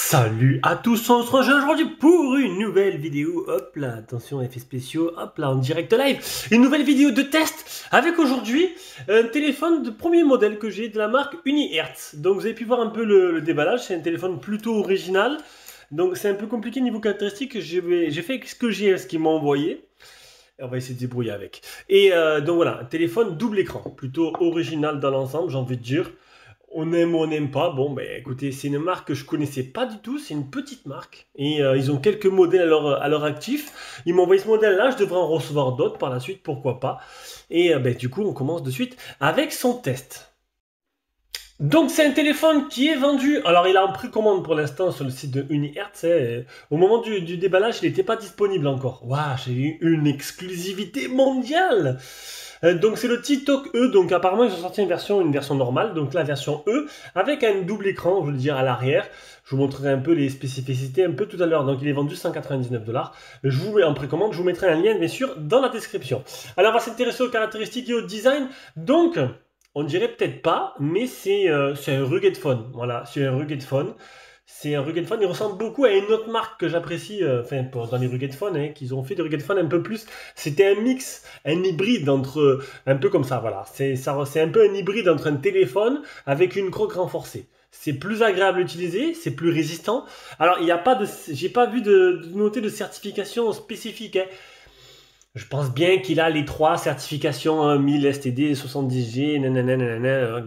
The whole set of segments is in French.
Salut à tous, on se rejoint aujourd'hui pour une nouvelle vidéo. Hop là, attention, effets spéciaux, hop là, en direct live. Une nouvelle vidéo de test avec aujourd'hui un téléphone de premier modèle que j'ai de la marque Unihertz. Donc vous avez pu voir un peu le déballage, c'est un téléphone plutôt original. Donc c'est un peu compliqué niveau caractéristiques, j'ai fait ce qu'ils m'ont envoyé. Et on va essayer de débrouiller avec. Et donc voilà, un téléphone double écran, plutôt original dans l'ensemble, j'ai envie de dire. On aime ou on n'aime pas. Bon, ben écoutez, c'est une marque que je connaissais pas du tout. C'est une petite marque. Et ils ont quelques modèles à leur actif. Ils m'ont envoyé ce modèle-là. Je devrais en recevoir d'autres par la suite, pourquoi pas. Et ben, du coup, on commence de suite avec son test. Donc c'est un téléphone qui est vendu, alors il est en précommande pour l'instant sur le site de Unihertz, au moment du déballage il n'était pas disponible encore. Waouh, j'ai eu une exclusivité mondiale. Donc c'est le TikTok E, donc apparemment ils ont sorti une version normale, donc la version E, avec un double écran, je veux dire à l'arrière. Je vous montrerai un peu les spécificités un peu tout à l'heure, donc il est vendu 199 $. Je vous mets en précommande, je vous mettrai un lien bien sûr dans la description. Alors on va s'intéresser aux caractéristiques et au design, donc... On dirait peut-être pas, mais c'est un rugged phone. Voilà, c'est un rugged phone. C'est un rugged phone. Il ressemble beaucoup à une autre marque que j'apprécie, dans les rugged phones, qu'ils ont fait des rugged phones un peu plus. C'était un mix, un hybride entre, un peu comme ça, voilà. C'est un peu un hybride entre un téléphone avec une croque renforcée. C'est plus agréable à utiliser, c'est plus résistant. Alors, il n'y a pas de, j'ai pas vu de noter de certification spécifique, Je pense bien qu'il a les 3 certifications 1000 STD, 70G,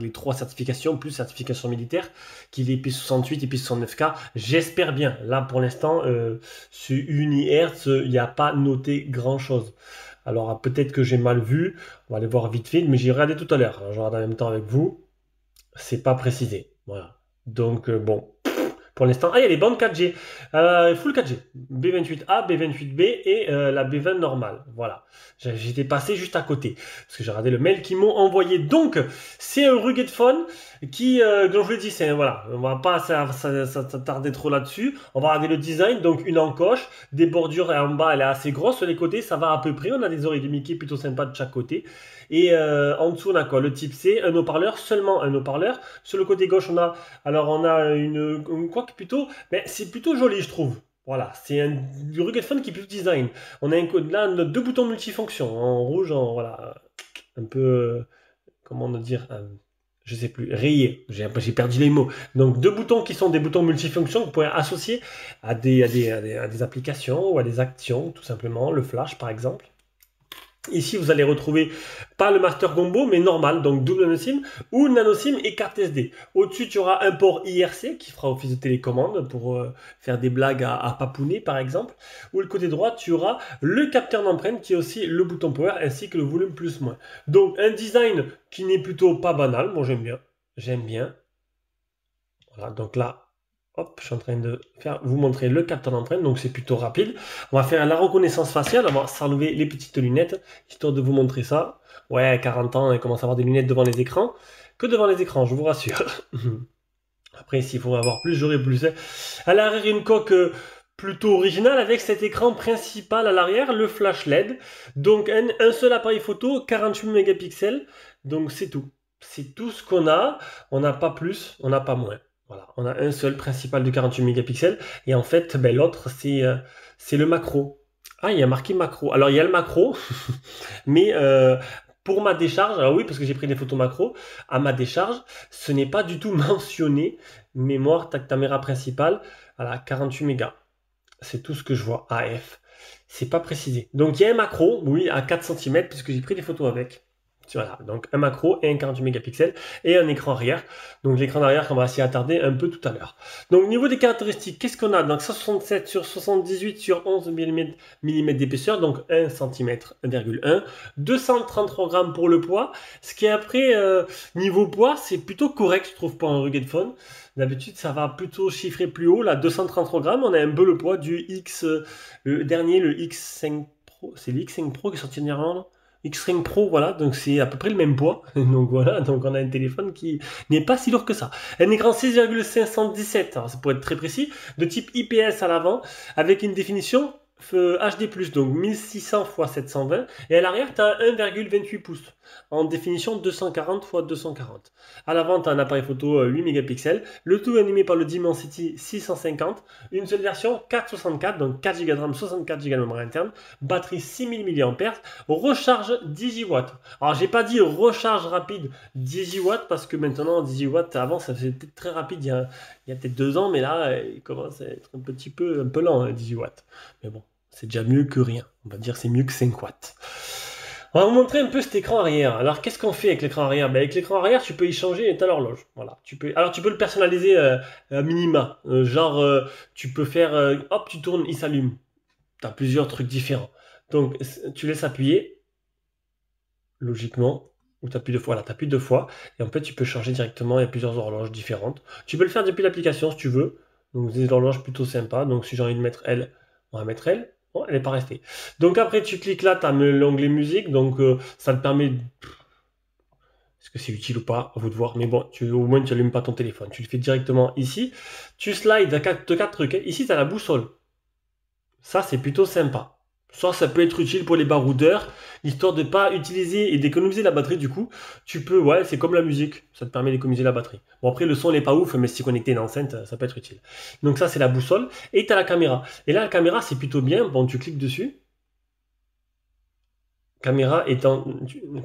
les 3 certifications, plus certification militaire, qu'il est IP68 et IP69K. J'espère bien. Là, pour l'instant, sur Unihertz, il n'y a pas noté grand-chose. Alors, peut-être que j'ai mal vu. On va aller voir vite fait, mais j'ai regardé tout à l'heure. Je regarde en même temps avec vous. C'est pas précisé. Voilà. Donc, bon. Pour l'instant, il y a les bandes 4G, full 4G, B28A, B28B et la B20 normale. Voilà, j'étais passé juste à côté parce que j'ai regardé le mail qu'ils m'ont envoyé. Donc, c'est un rugged phone qui, comme je vous l'ai dit, voilà, on va pas s'attarder trop là-dessus. On va regarder le design, donc une encoche, des bordures en bas, elle est assez grosse. Sur les côtés, ça va à peu près. On a des oreilles de Mickey plutôt sympas de chaque côté. Et en dessous, on a quoi? Le type C, un haut-parleur, seulement un haut-parleur. Sur le côté gauche, on a une quoique plutôt, mais c'est plutôt joli, je trouve. Voilà, c'est du rugged phone qui est plus design. On a là 2 boutons multifonctions, en rouge, voilà, un peu, comment dire, je sais plus, rayé. J'ai perdu les mots. Donc 2 boutons qui sont des boutons multifonctions que vous pouvez associer à des applications ou à des actions, tout simplement. Le flash, par exemple. Ici, vous allez retrouver pas le Master Combo, mais normal, donc double nano SIM ou nano SIM et carte SD. Au-dessus, tu auras un port IRC qui fera office de télécommande pour faire des blagues à papouner, par exemple. Ou le côté droit, tu auras le capteur d'empreinte qui est aussi le bouton power ainsi que le volume plus-moins. Donc, un design qui n'est plutôt pas banal. Moi, j'aime bien. J'aime bien. Voilà, donc là, hop, je suis en train de vous montrer le capteur d'empreinte, donc c'est plutôt rapide. On va faire la reconnaissance faciale, on va s'enlever les petites lunettes, histoire de vous montrer ça. Ouais, 40 ans, on commence à avoir des lunettes devant les écrans, que devant les écrans, je vous rassure. Après, s'il faut avoir plus, j'aurai plus. À l'arrière, une coque plutôt originale avec cet écran principal à l'arrière, le flash LED. Donc, un seul appareil photo, 48 mégapixels, donc c'est tout. C'est tout ce qu'on a, on n'a pas plus, on n'a pas moins. Voilà, on a un seul principal de 48 mégapixels et en fait, ben, l'autre c'est le macro. Ah, il y a marqué macro. Alors il y a le macro, mais pour ma décharge, alors oui, parce que j'ai pris des photos macro, à ma décharge, ce n'est pas du tout mentionné. Mémoire, ta caméra principale, voilà, 48 mégas. C'est tout ce que je vois. AF, c'est pas précisé. Donc il y a un macro, oui, à 4 cm, puisque j'ai pris des photos avec. Voilà, donc un macro et un 48 mégapixels et un écran arrière. Donc l'écran arrière qu'on va s'y attarder un peu tout à l'heure. Donc au niveau des caractéristiques, qu'est-ce qu'on a? Donc 167 sur 78 sur 11 mm d'épaisseur, donc 1 cm 1,1. 233 grammes pour le poids. Ce qui est après, niveau poids, c'est plutôt correct, je trouve, pour un rugged phone. D'habitude, ça va plutôt chiffrer plus haut. Là, 233 grammes, on a un peu le poids du X, le dernier, le X5 Pro. C'est le X5 Pro qui est sorti dernièrement, non? X5 Pro, voilà, donc c'est à peu près le même poids. Donc voilà, donc on a un téléphone qui n'est pas si lourd que ça. Un écran 6,517, alors ça pourrait être très précis, de type IPS à l'avant, avec une définition HD+, donc 1600 x 720, et à l'arrière, tu as 1,28 pouces, en définition 240 x 240. À l'avant, tu as un appareil photo 8 mégapixels, le tout animé par le Dimensity 650, une seule version 464, donc 4 Go de RAM, 64 Go de mémoire interne, batterie 6000 mAh, recharge 10 Go. Alors, j'ai pas dit recharge rapide 10 Go, parce que maintenant, 10 Go, avant, ça faisait peut-être très rapide, il y a peut-être 2 ans, mais là, il commence à être un peu lent, 10 watts. Mais bon, c'est déjà mieux que rien. On va dire c'est mieux que 5 watts. On va vous montrer un peu cet écran arrière. Alors, qu'est-ce qu'on fait avec l'écran arrière? Ben, avec l'écran arrière, tu peux y changer état l'horloge. Voilà. Alors, tu peux le personnaliser à minima. Tu peux faire, hop, tu tournes, il s'allume. Tu as plusieurs trucs différents. Donc, tu laisses appuyer, logiquement, ou tu appuies deux fois. Là, tu appuies deux fois. Et en fait, tu peux changer directement. Il y a plusieurs horloges différentes. Tu peux le faire depuis l'application si tu veux. Donc, des horloges plutôt sympas. Donc, si j'ai envie de mettre elle, on va mettre elle. Bon, elle n'est pas restée. Donc après, tu cliques là, tu as l'onglet musique. Donc ça te permet... Est-ce que c'est utile ou pas? À vous de voir. Mais bon, au moins, tu n'allumes pas ton téléphone. Tu le fais directement ici. Tu slides à 4 trucs. Ici, tu as la boussole. Ça, c'est plutôt sympa. Ça peut être utile pour les baroudeurs, histoire de ne pas utiliser et d'économiser la batterie du coup. Tu peux, ouais, c'est comme la musique, ça te permet d'économiser la batterie. Bon après le son n'est pas ouf, mais si tu es connecté à une enceinte, ça peut être utile. Donc ça c'est la boussole, et tu as la caméra. Et là la caméra c'est plutôt bien, bon tu cliques dessus. Caméra étant...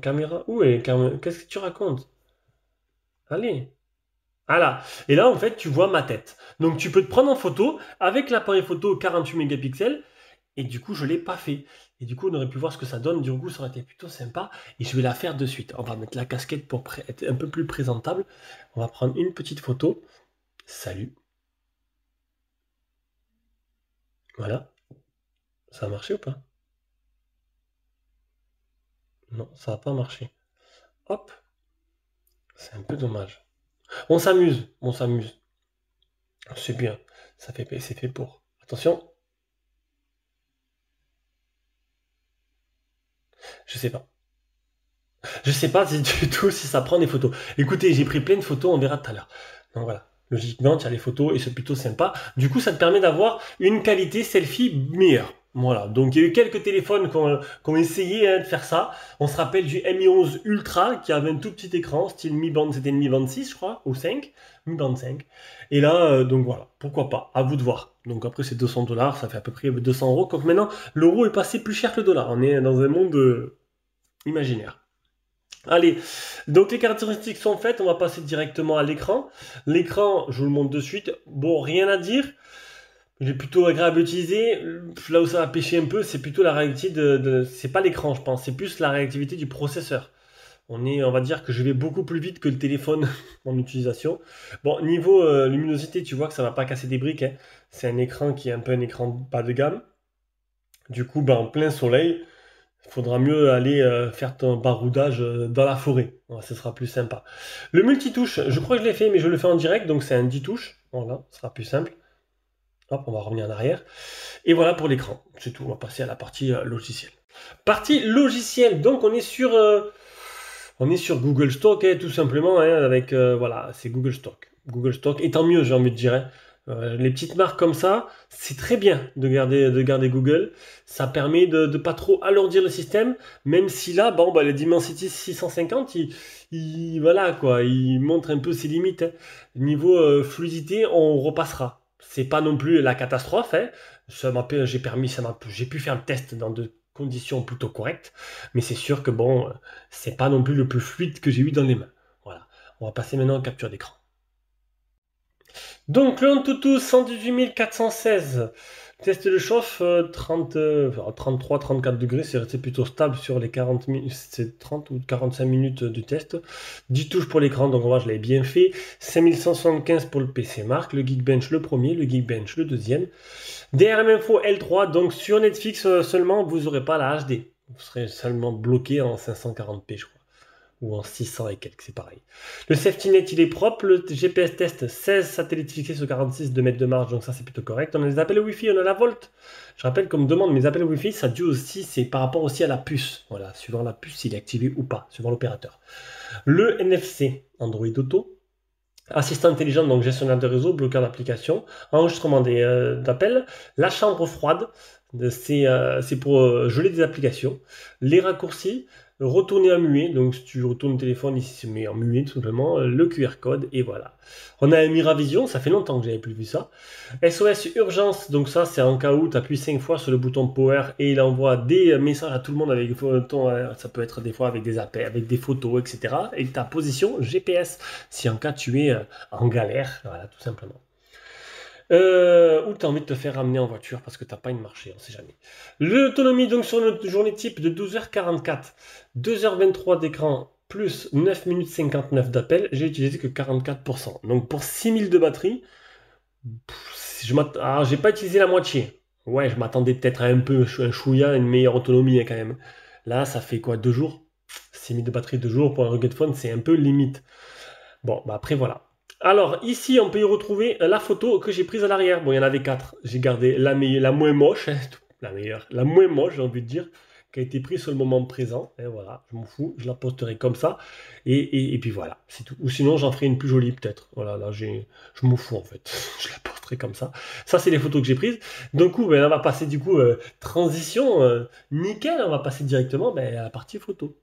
Caméra, où est qu'est-ce que tu racontes? Allez. Voilà. Et là en fait tu vois ma tête. Donc tu peux te prendre en photo avec l'appareil photo 48 mégapixels. Et du coup, je ne l'ai pas fait. Et du coup, on aurait pu voir ce que ça donne. Du coup, ça aurait été plutôt sympa. Et je vais la faire de suite. On va mettre la casquette pour être un peu plus présentable. On va prendre une petite photo. Salut. Voilà. Ça a marché ou pas? Non, ça n'a pas marché. Hop. C'est un peu dommage. On s'amuse. On s'amuse. C'est bien. C'est fait pour. Attention. Je sais pas. Je sais pas du tout si ça prend des photos. Écoutez, j'ai pris plein de photos, on verra tout à l'heure. Donc voilà. Logiquement, tu as les photos et c'est plutôt sympa. Du coup, ça te permet d'avoir une qualité selfie meilleure. Voilà. Donc il y a eu quelques téléphones qui ont essayé de faire ça. On se rappelle du Mi 11 Ultra qui avait un tout petit écran, style Mi Band, c'était le Mi Band 6, je crois, ou 5. Mi Band 5. Et là, donc voilà, pourquoi pas, à vous de voir. Donc après, c'est 200 $, ça fait à peu près 200 euros. Donc maintenant, l'euro est passé plus cher que le dollar. On est dans un monde imaginaire. Allez, donc les caractéristiques sont faites, on va passer directement à l'écran. L'écran, je vous le montre de suite, bon, rien à dire. Il est plutôt agréable à utiliser. Là où ça va pêcher un peu, c'est plutôt la réactivité c'est pas l'écran, je pense, c'est plus la réactivité du processeur. On va dire que je vais beaucoup plus vite que le téléphone en utilisation. Bon, niveau luminosité, tu vois que ça va pas casser des briques, hein. C'est un écran qui est un peu un écran bas de gamme. Du coup, en plein soleil, il faudra mieux aller faire ton baroudage dans la forêt. Voilà, ce sera plus sympa. Le multitouche, je crois que je l'ai fait, mais je le fais en direct, donc c'est un 10 touches. Voilà, ce sera plus simple. Hop, on va revenir en arrière. Et voilà pour l'écran. C'est tout, on va passer à la partie logicielle. Partie logicielle, donc on est sur Google Stock, hein, tout simplement, hein, avec, voilà, c'est Google Stock. Google Stock, et tant mieux, j'ai envie de dire, hein. Les petites marques comme ça, c'est très bien de garder Google. Ça permet de ne pas trop alourdir le système, même si là, bon, le Dimensity 650, voilà, quoi, il montre un peu ses limites, hein. Niveau fluidité, on repassera. C'est pas non plus la catastrophe, hein. J'ai pu faire un test dans de conditions plutôt correctes, mais c'est sûr que bon, c'est pas non plus le plus fluide que j'ai eu dans les mains. Voilà. On va passer maintenant en capture d'écran. Donc le Antutu 118 416, test de chauffe 33-34 degrés, c'est resté plutôt stable sur les 40 minutes, c'est 30 ou 45 minutes de test. 10 touches pour l'écran, donc on voit je l'avais bien fait. 5175 pour le PC Mark, le Geekbench le premier, le Geekbench le deuxième. DRM Info L3, donc sur Netflix seulement, vous n'aurez pas la HD. Vous serez seulement bloqué en 540p je crois. ou en 600 et quelques, c'est pareil. Le safety net, il est propre. Le GPS test, 16 satellites fixés sur 46, 2 mètres de marge, donc ça c'est plutôt correct. On a les appels Wi-Fi, on a la Volt. Je rappelle qu'on me demande mes appels Wi-Fi, ça dure aussi, c'est par rapport aussi à la puce. Voilà, suivant la puce, s'il est activé ou pas, suivant l'opérateur. Le NFC, Android Auto. Assistant intelligent, donc gestionnaire de réseau, bloqueur d'application, enregistrement d'appels, la chambre froide, c'est pour geler des applications, les raccourcis, retourner en muet, donc si tu retournes le téléphone, ici se met en muet tout simplement, le QR code, et voilà. On a un Miravision, ça fait longtemps que j'avais plus vu ça. SOS urgence, donc ça c'est en cas où tu appuies 5 fois sur le bouton power et il envoie des messages à tout le monde avec ça peut être des fois avec des appels, avec des photos, etc. Et ta position GPS, si en cas tu es en galère, voilà, tout simplement. Ou tu as envie de te faire ramener en voiture parce que tu n'as pas une marché, on ne sait jamais. L'autonomie, donc sur une journée type de 12h44, 2h23 d'écran, plus 9 minutes 59 d'appel, j'ai utilisé que 44%. Donc pour 6000 de batterie, j'ai pas utilisé la moitié. Ouais, je m'attendais peut-être à un peu, un chouïa, une meilleure autonomie quand même. Là, ça fait quoi, 2 jours 6000 de batterie 2 jours pour un rugged phone, c'est un peu limite. Bon, bah après voilà. Alors, ici, on peut y retrouver la photo que j'ai prise à l'arrière. Bon, il y en avait 4. J'ai gardé la moins moche, hein, la moins moche, j'ai envie de dire, qui a été prise sur le moment présent. Et voilà, je m'en fous, je la posterai comme ça. Et puis voilà, c'est tout. Ou sinon, j'en ferai une plus jolie peut-être. Voilà, là, je m'en fous en fait. Je la posterai comme ça. Ça, c'est les photos que j'ai prises. Donc, ben, on va passer du coup, transition, nickel, on va passer directement à la partie photo.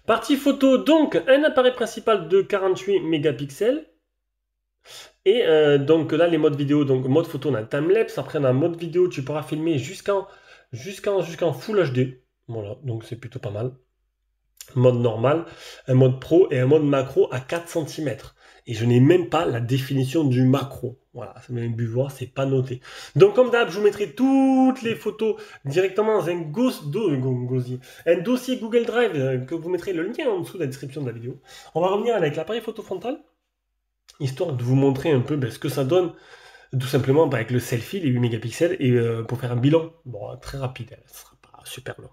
Partie photo, donc, un appareil principal de 48 mégapixels. Et donc là, les modes vidéo, donc mode photo, on a un timelapse. Après, on a un mode vidéo, tu pourras filmer jusqu'en Full HD. Voilà, donc c'est plutôt pas mal. Mode normal, un mode pro et un mode macro à 4 cm. Et je n'ai même pas la définition du macro. Voilà, ça m'a pu voir, c'est pas noté. Donc comme d'hab, je vous mettrai toutes les photos directement dans un dossier Google Drive que vous mettrez le lien en dessous de la description de la vidéo. On va revenir avec l'appareil photo frontal, histoire de vous montrer un peu ce que ça donne, tout simplement avec le selfie, les 8 mégapixels, et pour faire un bilan. Bon, très rapide, ce sera pas super long.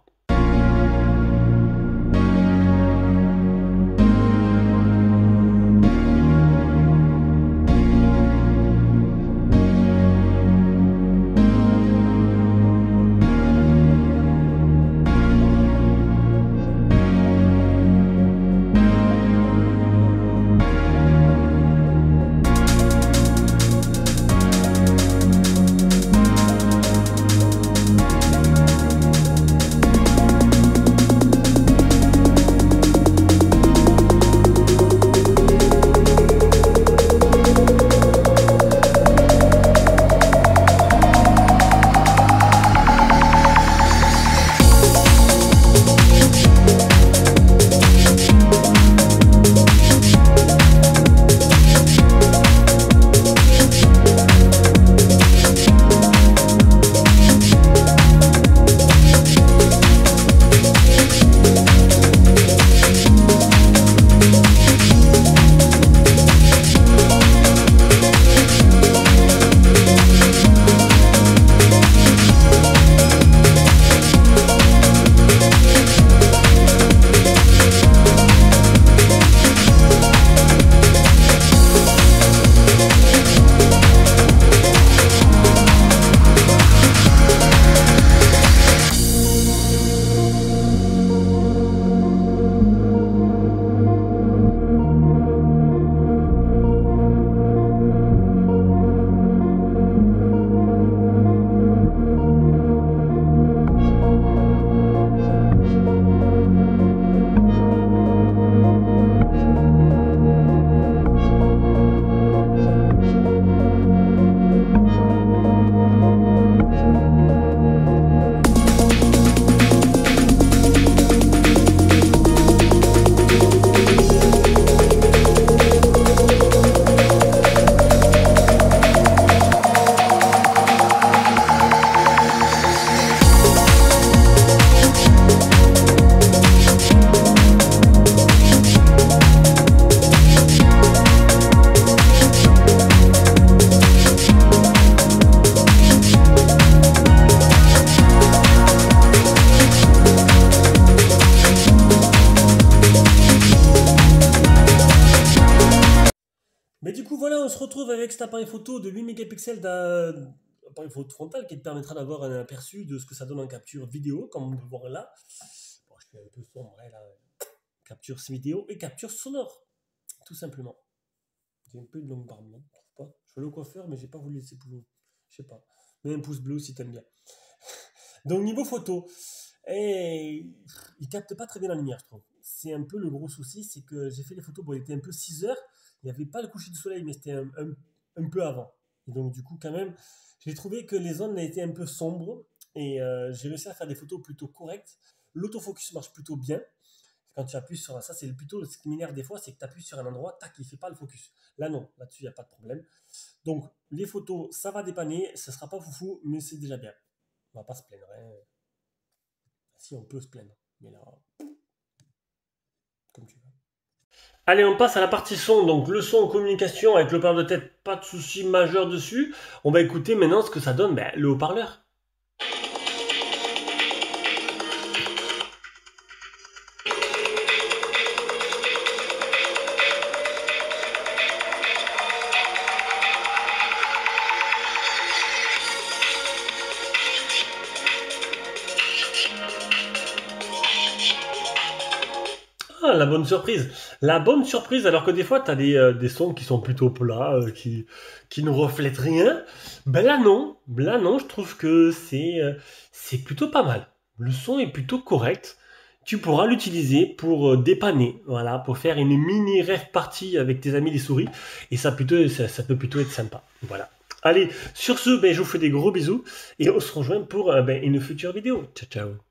se retrouve avec cet appareil photo de 8 mégapixels d'appareil photo frontal qui te permettra d'avoir un aperçu de ce que ça donne en capture vidéo, comme on peut voir là. Bon, je fais un peu sombre là. Capture vidéo et capture sonore, tout simplement. J'ai un peu de longue barbe, non? Je trouve pas. Je suis le coiffeur, mais j'ai pas voulu laisser pour vous. Je sais pas. Mets un pouce bleu si t'aimes bien. Donc niveau photo, il capte pas très bien la lumière, je trouve. C'est un peu le gros souci, c'est que j'ai fait les photos, bon, il était un peu 6 heures, il n'y avait pas le coucher du soleil, mais c'était un peu avant. Et donc du coup, quand même, j'ai trouvé que les zones étaient un peu sombres, et j'ai réussi à faire des photos plutôt correctes. L'autofocus marche plutôt bien. Quand tu appuies sur ça, c'est plutôt ce qui m'énerve des fois, c'est que tu appuies sur un endroit, tac, il ne fait pas le focus. Là non, là-dessus, il n'y a pas de problème. Donc les photos, ça va dépanner, ce ne sera pas foufou, mais c'est déjà bien. On va pas se plaindre, hein. Si, on peut se plaindre, mais là, comme tu veux. Allez, on passe à la partie son. Donc le son en communication avec le haut-parleur de tête, pas de souci majeur dessus. On va écouter maintenant ce que ça donne, le haut-parleur. Ah, la bonne surprise. La bonne surprise, alors que des fois, tu as des sons qui sont plutôt plats, qui ne reflètent rien. Ben là, non. Là, non, je trouve que c'est plutôt pas mal. Le son est plutôt correct. Tu pourras l'utiliser pour dépanner, voilà, pour faire une mini rêve party avec tes amis les souris. Et ça peut plutôt être sympa. Voilà. Allez, sur ce, je vous fais des gros bisous et on se rejoint pour une future vidéo. Ciao, ciao.